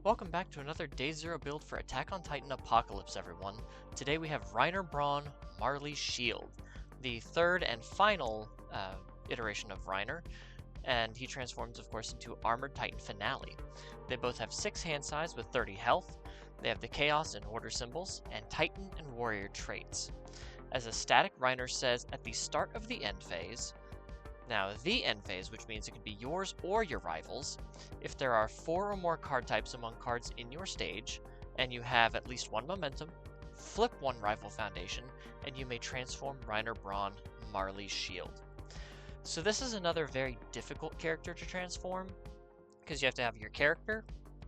Welcome back to another Day Zero build for Attack on Titan Apocalypse, everyone. Today we have Reiner Braun, Marleys Shield, the third and final iteration of Reiner, and he transforms, of course, into Armored Titan Finale. They both have 6 hand size with 30 health. They have the Chaos and Order symbols, and Titan and Warrior traits. As a static, Reiner says at the start of the end phase, now, the end phase, which means it can be yours or your rivals, if there are 4 or more card types among cards in your stage, and you have at least 1 momentum, flip 1 rival foundation, and you may transform Reiner Braun, Marleys Shield. So this is another very difficult character to transform, because you have to have your character,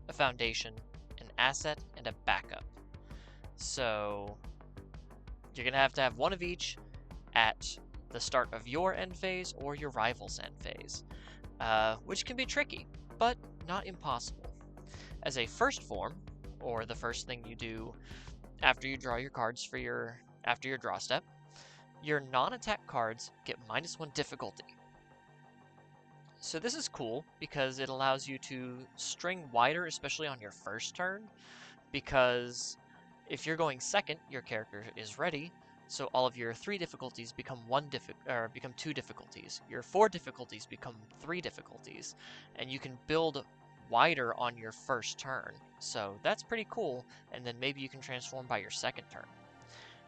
a foundation, an asset, and a backup. So you're going to have one of each at the start of your end phase or your rival's end phase, which can be tricky, but not impossible. As a first form, or the first thing you do after you draw your cards for after your draw step, your non-attack cards get -1 difficulty. So this is cool because it allows you to string wider, especially on your first turn, because if you're going second, your character is ready, so all of your 3 difficulties become 2 difficulties. Your 4 difficulties become 3 difficulties, and you can build wider on your first turn. So that's pretty cool, and then maybe you can transform by your second turn.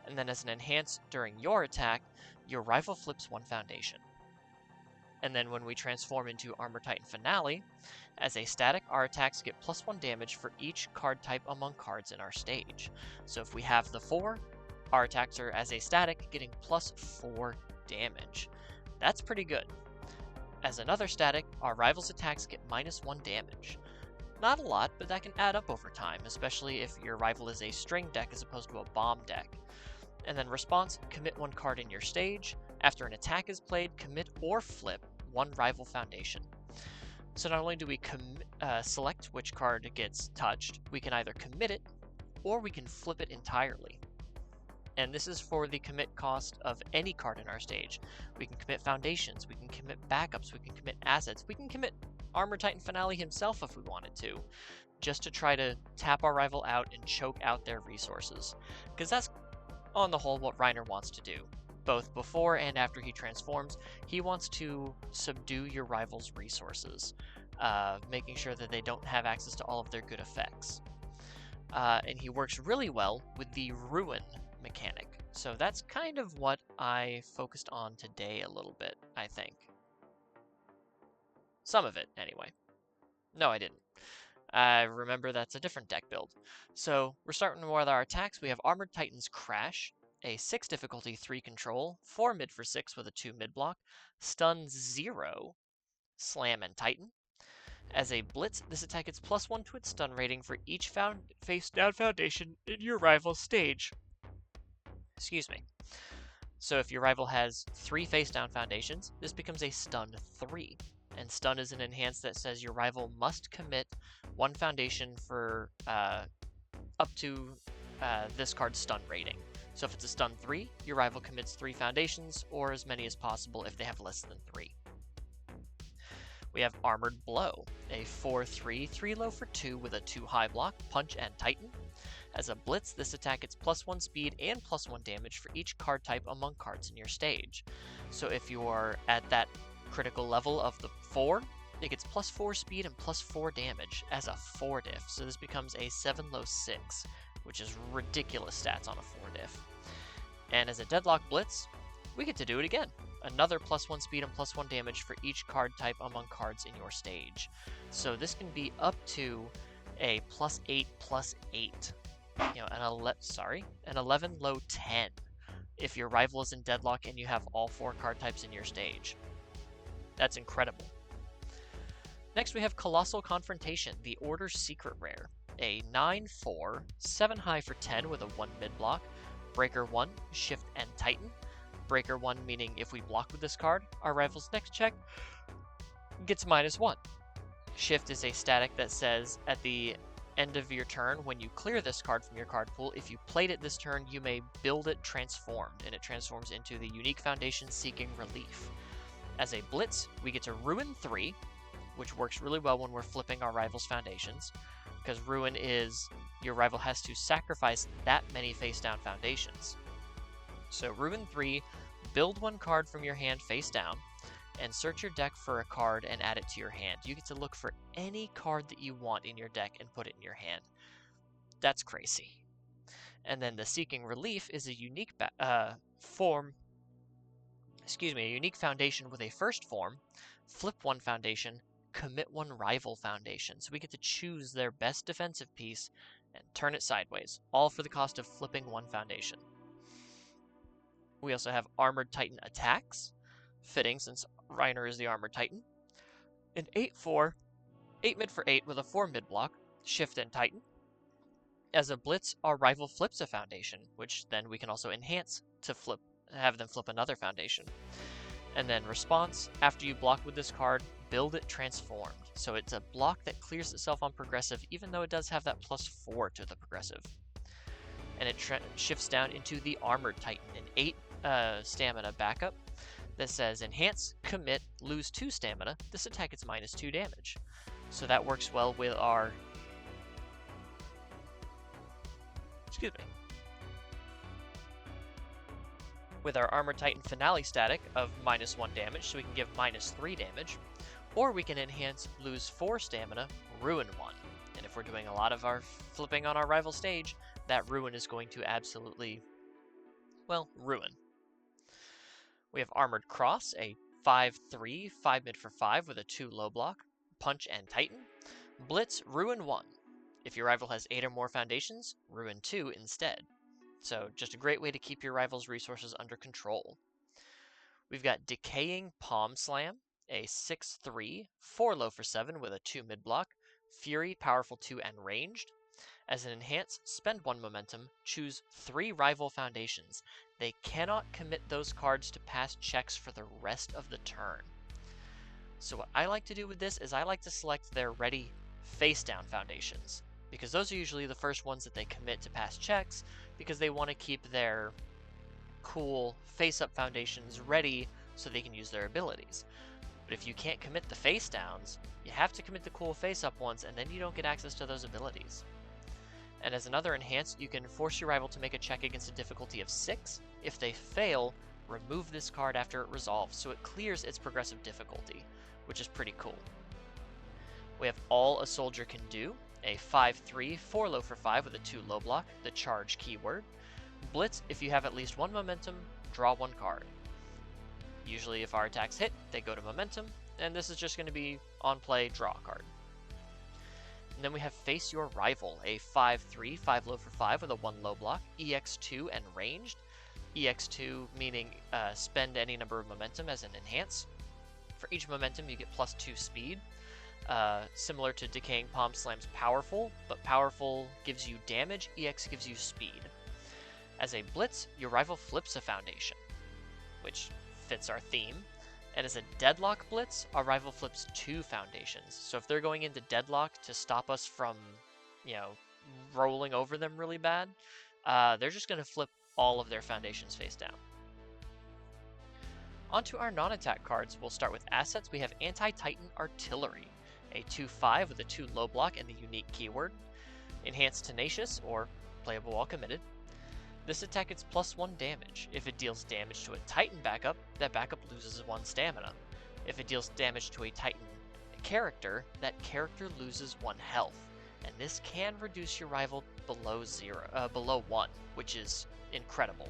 And then as an enhance during your attack, your rival flips 1 foundation. And then when we transform into Armor Titan Finale, as a static, our attacks get +1 damage for each card type among cards in our stage. So if we have the 4, our attacks are as a static, getting +4 damage. That's pretty good. As another static, our rival's attacks get -1 damage. Not a lot, but that can add up over time, especially if your rival is a string deck as opposed to a bomb deck. And then response, commit 1 card in your stage. After an attack is played, commit or flip 1 rival foundation. So not only do we select which card gets touched, we can either commit it, or we can flip it entirely. And this is for the commit cost of any card in our stage. We can commit foundations, we can commit backups, we can commit assets, we can commit Armor Titan Finale himself if we wanted to, just to try to tap our rival out and choke out their resources. Because that's, on the whole, what Reiner wants to do. Both before and after he transforms, he wants to subdue your rival's resources, making sure that they don't have access to all of their good effects. And he works really well with the Ruin mechanic. So that's kind of what I focused on today a little bit, I think. Some of it, anyway. No, I didn't. I remember that's a different deck build. So we're starting with our attacks. We have Armored Titan's Crash, a 6 difficulty 3 control, 4 mid for 6 with a 2 mid block, stun 0, slam and Titan. As a blitz, this attack gets +1 to its stun rating for each face down foundation in your rival's stage. Excuse me. So if your rival has 3 face down foundations, this becomes a stun 3. And stun is an enhance that says your rival must commit 1 foundation for up to this card's stun rating. So if it's a stun 3, your rival commits 3 foundations, or as many as possible if they have less than 3. We have Armored Blow, a 4/3, 3 low for 2 with a 2 high block, punch, and Titan. As a blitz, this attack gets +1 speed and +1 damage for each card type among cards in your stage. So if you are at that critical level of the 4, it gets +4 speed and +4 damage as a 4 diff. So this becomes a 7 low 6, which is ridiculous stats on a 4 diff. And as a Deadlock Blitz, we get to do it again. Another +1 speed and +1 damage for each card type among cards in your stage. So this can be up to a +8/+8. You know, an 11 low 10 if your rival is in Deadlock and you have all 4 card types in your stage. That's incredible. Next we have Colossal Confrontation, the Order's Secret Rare. A 9/4, 7 high for 10 with a 1 mid block, Breaker 1, Shift and Titan. Breaker 1 meaning if we block with this card, our rival's next check gets -1. Shift is a static that says at the end of your turn, when you clear this card from your card pool, if you played it this turn, you may build it transformed, and it transforms into the Unique Foundation Seeking Relief. As a blitz, we get to Ruin 3, which works really well when we're flipping our rival's foundations. because ruin is your rival has to sacrifice that many face down foundations. So ruin 3, build 1 card from your hand face down, and search your deck for a card and add it to your hand. You get to look for any card that you want in your deck and put it in your hand. That's crazy. And then the Seeking Relief is a unique a unique foundation with a first form, flip 1 foundation, commit 1 rival foundation. So we get to choose their best defensive piece and turn it sideways, all for the cost of flipping 1 foundation. We also have Armored Titan attacks, fitting since Reiner is the Armored Titan. An 8/4, 8 mid for 8 with a 4 mid block, Shift and Titan. As a blitz, our rival flips a foundation, which then we can also enhance to have them flip another foundation. And then response, after you block with this card, build it transformed. So it's a block that clears itself on progressive, even though it does have that +4 to the progressive. And it shifts down into the Armored Titan, an 8 stamina backup that says enhance, commit, lose 2 stamina. This attack gets -2 damage. So that works well with our with our Armored Titan Finale static of -1 damage, so we can give -3 damage, or we can enhance, lose 4 stamina, ruin 1. And if we're doing a lot of our flipping on our rival stage, that ruin is going to absolutely, well, ruin. We have Armored Cross, a 5/3, 5 mid for 5 with a 2 low block, punch and Titan. Blitz, ruin 1. If your rival has 8 or more foundations, ruin 2 instead. So just a great way to keep your rival's resources under control. We've got Decaying Palm Slam, a 6/3, 4 low for 7 with a 2 mid block, Fury, powerful 2 and ranged. As an enhance, spend 1 momentum, choose 3 rival foundations. They cannot commit those cards to pass checks for the rest of the turn. So what I like to do with this is I like to select their ready face down foundations, because those are usually the first ones that they commit to pass checks, because they want to keep their cool face-up foundations ready so they can use their abilities. But if you can't commit the face downs, you have to commit the cool face-up ones, and then you don't get access to those abilities. And as another enhance, you can force your rival to make a check against a difficulty of 6. If they fail, remove this card after it resolves, so it clears its progressive difficulty, which is pretty cool. We have All a Soldier Can Do, a 5/3, 4 low for 5 with a 2 low block, the charge keyword. Blitz, if you have at least 1 momentum, draw 1 card. Usually if our attacks hit, they go to momentum, and this is just going to be on play, draw a card. And then we have Face Your Rival, a 5/3, 5 low for 5 with a 1 low block, EX2 and ranged. EX2 meaning spend any number of momentum as an enhance. For each momentum, you get +2 speed. Similar to Decaying Palm Slam's Powerful, but Powerful gives you damage, EX gives you speed. As a blitz, your rival flips a foundation, which fits our theme. And as a deadlock blitz, our rival flips 2 foundations. So if they're going into deadlock to stop us from, rolling over them really bad, they're just going to flip all of their foundations face down. Onto our non-attack cards, we'll start with assets. We have Anti-Titan Artillery, a 2/5 with a 2 low block and the unique keyword. Enhanced Tenacious, or playable while committed. This attack gets +1 damage. If it deals damage to a Titan backup, that backup loses 1 stamina. If it deals damage to a Titan character, that character loses 1 health. And this can reduce your rival below 1, which is incredible.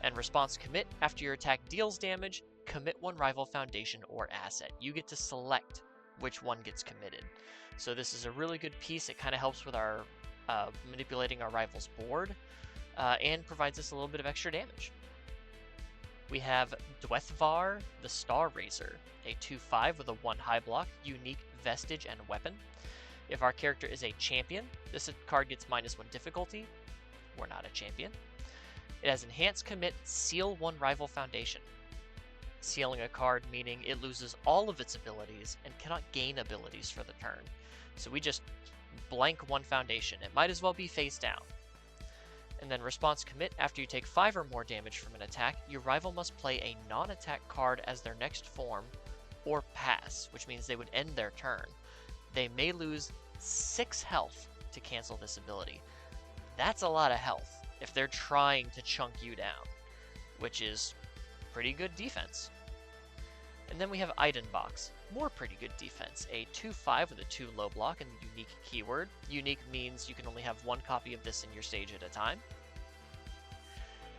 And response commit, after your attack deals damage, commit 1 rival foundation or asset. You get to select which one gets committed. So this is a really good piece. It kind of helps with our manipulating our rival's board, and provides us a little bit of extra damage. We have Dwethvar the Star Razor, a 2/5 with a 1 high block, unique vestige and weapon. If our character is a champion, this card gets -1 difficulty. We're not a champion. It has enhanced commit, seal 1 rival foundation. Sealing a card meaning it loses all of its abilities and cannot gain abilities for the turn. So we just blank 1 foundation. It might as well be face down. And then response commit, after you take 5 or more damage from an attack, your rival must play a non-attack card as their next form, or pass, which means they would end their turn. They may lose 6 health to cancel this ability. That's a lot of health if they're trying to chunk you down, which is pretty good defense. And then we have Box, more pretty good defense, a 2/5 with a 2 low block and the unique keyword. Unique means you can only have one copy of this in your stage at a time.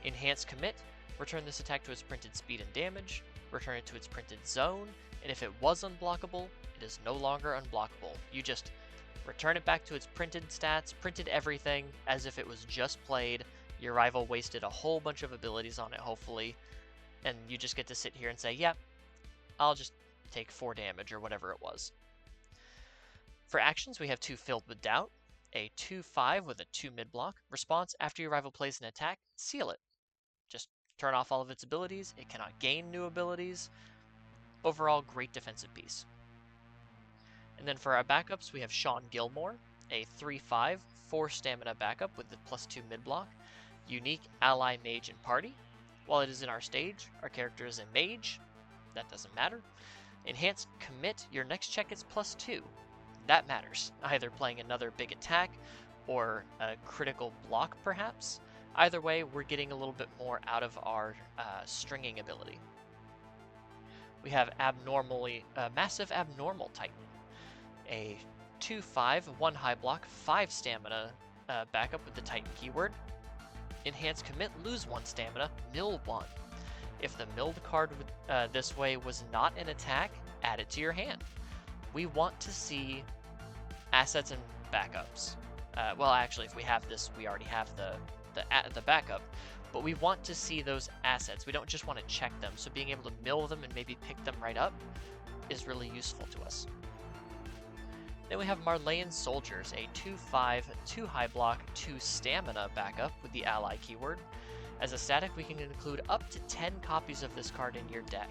Enhanced Commit, return this attack to its printed speed and damage, return it to its printed zone, and if it was unblockable, it is no longer unblockable. You just return it back to its printed stats, printed everything as if it was just played. Your rival wasted a whole bunch of abilities on it, hopefully, and you just get to sit here and say, yeah, I'll just take 4 damage or whatever it was. For actions, we have 2 Filled with Doubt, a 2/5 with a 2 mid block. Response, after your rival plays an attack, seal it. Just turn off all of its abilities. It cannot gain new abilities. Overall, great defensive piece. And then for our backups, we have Sean Gilmore, a 3/5, 4 stamina backup with the +2 mid block. Unique ally mage and party. While it is in our stage, our character is a mage. That doesn't matter. Enhanced Commit, your next check is +2. That matters, either playing another big attack or a critical block perhaps. Either way, we're getting a little bit more out of our stringing ability. We have Massive Abnormal Titan, a 2/5, 1 high block, 5 stamina backup with the Titan keyword. Enhanced Commit, lose 1 stamina, mill 1. If the milled card this way was not an attack, add it to your hand. We want to see assets and backups. Well, actually, if we have this, we already have the backup, but we want to see those assets. We don't just want to check them, so being able to mill them and maybe pick them right up is really useful to us. Then we have Marleys Soldiers, a 2/5, 2 high block, 2 stamina backup with the ally keyword. As a static, we can include up to 10 copies of this card in your deck,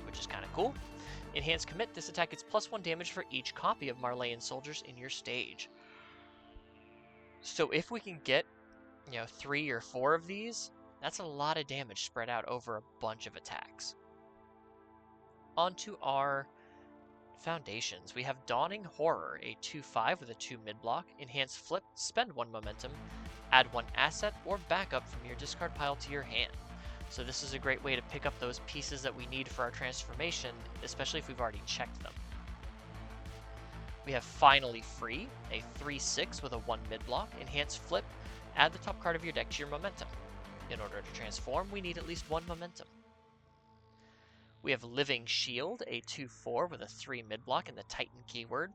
which is kind of cool. Enhanced Commit, this attack gets +1 damage for each copy of Marleys Soldiers in your stage. So if we can get 3 or 4 of these, that's a lot of damage spread out over a bunch of attacks. Onto our foundations. We have Dawning Horror, a 2/5 with a 2 mid block. Enhanced Flip, spend 1 momentum, add 1 asset or backup from your discard pile to your hand. So this is a great way to pick up those pieces that we need for our transformation, especially if we've already checked them. We have Finally Free, a 3/6 with a 1 mid block. Enhanced Flip, add the top card of your deck to your momentum. In order to transform, we need at least 1 momentum. We have Living Shield, a 2/4 with a 3 mid block and the Titan keyword.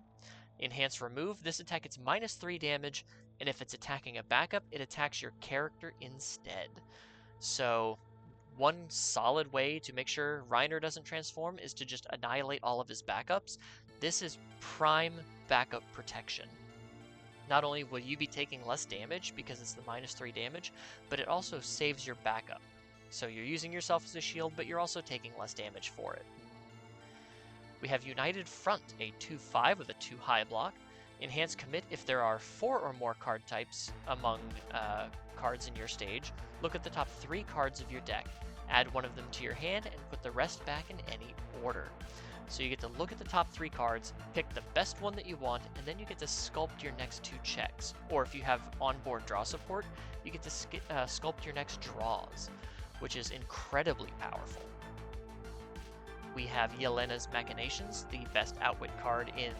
Enhanced Remove, this attack gets -3 damage, and if it's attacking a backup, it attacks your character instead. So one solid way to make sure Reiner doesn't transform is to just annihilate all of his backups. This is prime backup protection. Not only will you be taking less damage because it's the -3 damage, but it also saves your backup. So you're using yourself as a shield, but you're also taking less damage for it. We have United Front, a 2/5 with a 2 high block. Enhanced Commit, if there are 4 or more card types among cards in your stage, look at the top 3 cards of your deck. Add 1 of them to your hand and put the rest back in any order. So you get to look at the top 3 cards, pick the best one that you want, and then you get to sculpt your next 2 checks. Or if you have onboard draw support, you get to sculpt your next draws, which is incredibly powerful. We have Yelena's Machinations, the best Outwit card in,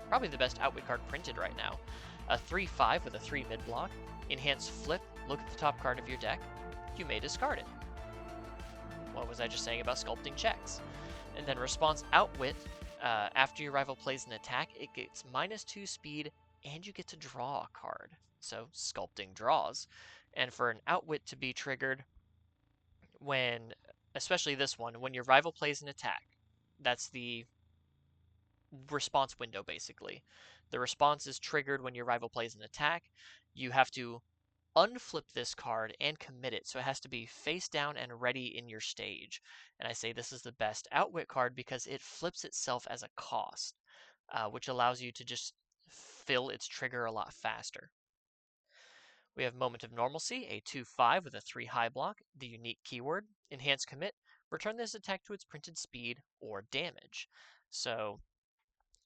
probably the best Outwit card printed right now. A 3/5 with a 3 mid block. Enhanced Flip, look at the top card of your deck. You may discard it. What was I just saying about sculpting checks? And then Response Outwit, after your rival plays an attack, it gets -2 speed, and you get to draw a card. So sculpting draws. And for an Outwit to be triggered when, especially this one, when your rival plays an attack, that's the response window basically. The response is triggered when your rival plays an attack. You have to unflip this card and commit it, so it has to be face down and ready in your stage. And I say this is the best Outwit card because it flips itself as a cost, which allows you to just fill its trigger a lot faster. We have Moment of Normalcy, a 2/5 with a 3 high block, the unique keyword. Enhanced Commit, return this attack to its printed speed or damage. So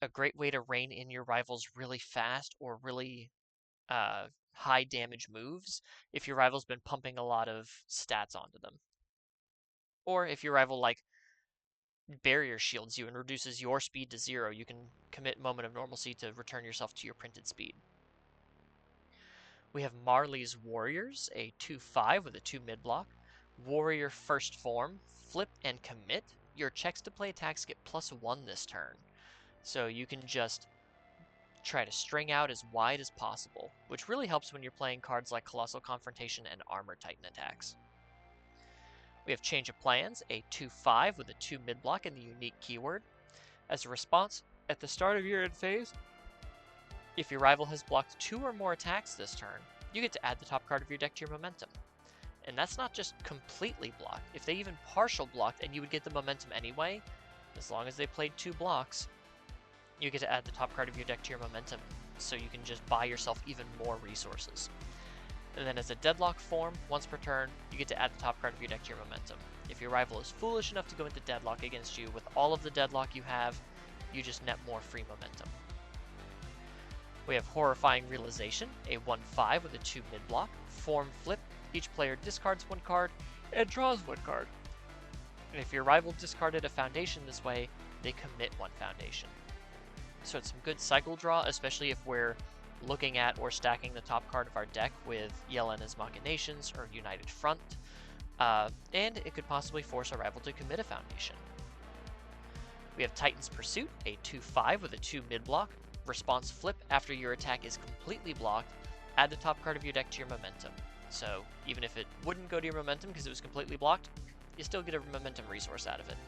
a great way to rein in your rivals really fast or really high damage moves if your rival's been pumping a lot of stats onto them. Or if your rival like barrier shields you and reduces your speed to 0, you can commit Moment of Normalcy to return yourself to your printed speed. We have Marley's Warriors, a 2/5 with a 2 mid block. Warrior first form, flip and commit. Your checks to play attacks get +1 this turn. So you can just try to string out as wide as possible, which really helps when you're playing cards like Colossal Confrontation and Armor Titan attacks. We have Change of Plans, a 2/5 with a 2 mid block and the unique keyword. As a response, at the start of your end phase, if your rival has blocked 2 or more attacks this turn, you get to add the top card of your deck to your momentum. And that's not just completely blocked. If they even partial blocked and you would get the momentum anyway, as long as they played 2 blocks, you get to add the top card of your deck to your momentum, so you can just buy yourself even more resources. And then as a deadlock form, once per turn, you get to add the top card of your deck to your momentum. If your rival is foolish enough to go into deadlock against you with all of the deadlock you have, you just net more free momentum. We have Horrifying Realization, a 1/5 with a 2 mid block. Form flip, each player discards 1 card and draws 1 card. And if your rival discarded a foundation this way, they commit 1 foundation. So it's some good cycle draw, especially if we're looking at or stacking the top card of our deck with Yelena's Machinations or United Front. And it could possibly force a rival to commit a foundation. We have Titan's Pursuit, a 2/5 with a 2 mid block. Response flip, after your attack is completely blocked, add the top card of your deck to your momentum. So even if it wouldn't go to your momentum because it was completely blocked, you still get a momentum resource out of it.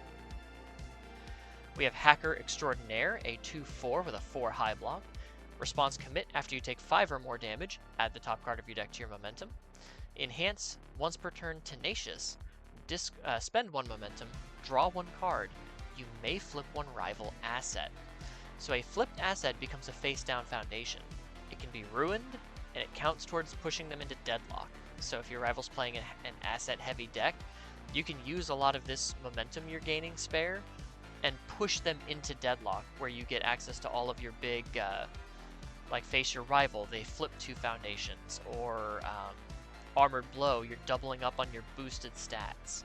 We have Hacker Extraordinaire, a 2/4 with a 4 high block. Response commit, after you take 5 or more damage, add the top card of your deck to your momentum. Enhance, once per turn Tenacious. Spend 1 momentum, draw 1 card. You may flip 1 rival asset. So a flipped asset becomes a face-down foundation. It can be ruined, and it counts towards pushing them into deadlock. So if your rival's playing an asset-heavy deck, you can use a lot of this momentum you're gaining spare and push them into deadlock, where you get access to all of your big, like face your rival, they flip 2 foundations, or Armored Blow, you're doubling up on your boosted stats.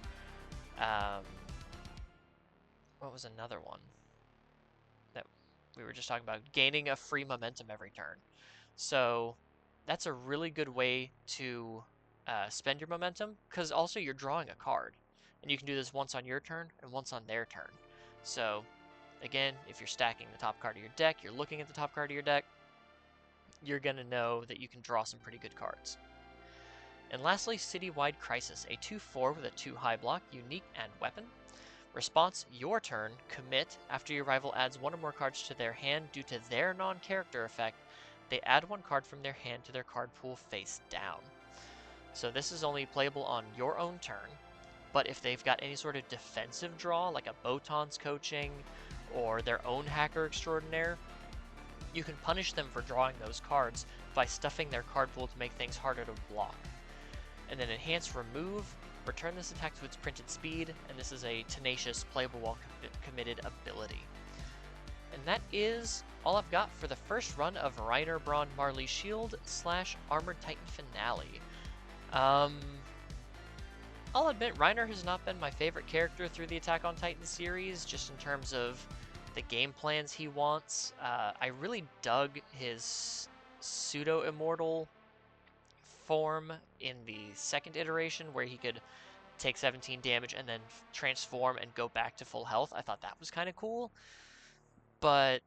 What was another one that we were just talking about? Gaining a free momentum every turn. So that's a really good way to spend your momentum, because also you're drawing a card. And you can do this once on your turn and once on their turn. So again, if you're stacking the top card of your deck, you're looking at the top card of your deck, you're going to know that you can draw some pretty good cards. And lastly, Citywide Crisis, a 2/4 with a 2 high block, unique and weapon. Response, your turn, commit, after your rival adds 1 or more cards to their hand due to their non-character effect, they add 1 card from their hand to their card pool face down. So this is only playable on your own turn, but if they've got any sort of defensive draw, like a Botan's Coaching or their own Hacker Extraordinaire, you can punish them for drawing those cards by stuffing their card pool to make things harder to block. And then Enhance Remove, return this attack to its printed speed, and this is a Tenacious playable while committed ability. And that is all I've got for the first run of Reiner Braun Marleys Shield / Armored Titan Finale. I'll admit, Reiner has not been my favorite character through the Attack on Titan series, just in terms of the game plans he wants. I really dug his pseudo-immortal form in the second iteration, where he could take 17 damage and then transform and go back to full health. I thought that was kind of cool, but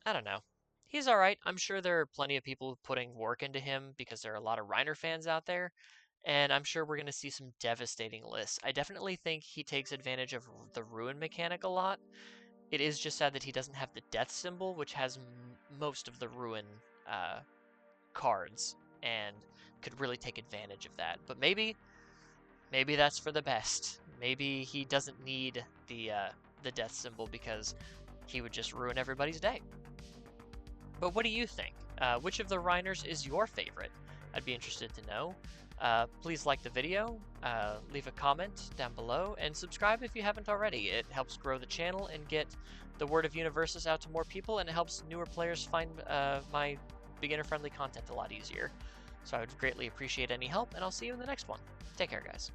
I don't know. He's alright. I'm sure there are plenty of people putting work into him because there are a lot of Reiner fans out there, and I'm sure we're going to see some devastating lists. I definitely think he takes advantage of the Ruin mechanic a lot. It is just sad that he doesn't have the Death Symbol, which has most of the Ruin cards, and could really take advantage of that. But maybe that's for the best. Maybe he doesn't need the Death Symbol because he would just ruin everybody's day. But what do you think? Which of the Reiners is your favorite? I'd be interested to know. Please like the video, leave a comment down below, and subscribe if you haven't already. It helps grow the channel and get the word of Universus out to more people, and it helps newer players find my beginner-friendly content a lot easier. So I would greatly appreciate any help, and I'll see you in the next one. Take care, guys.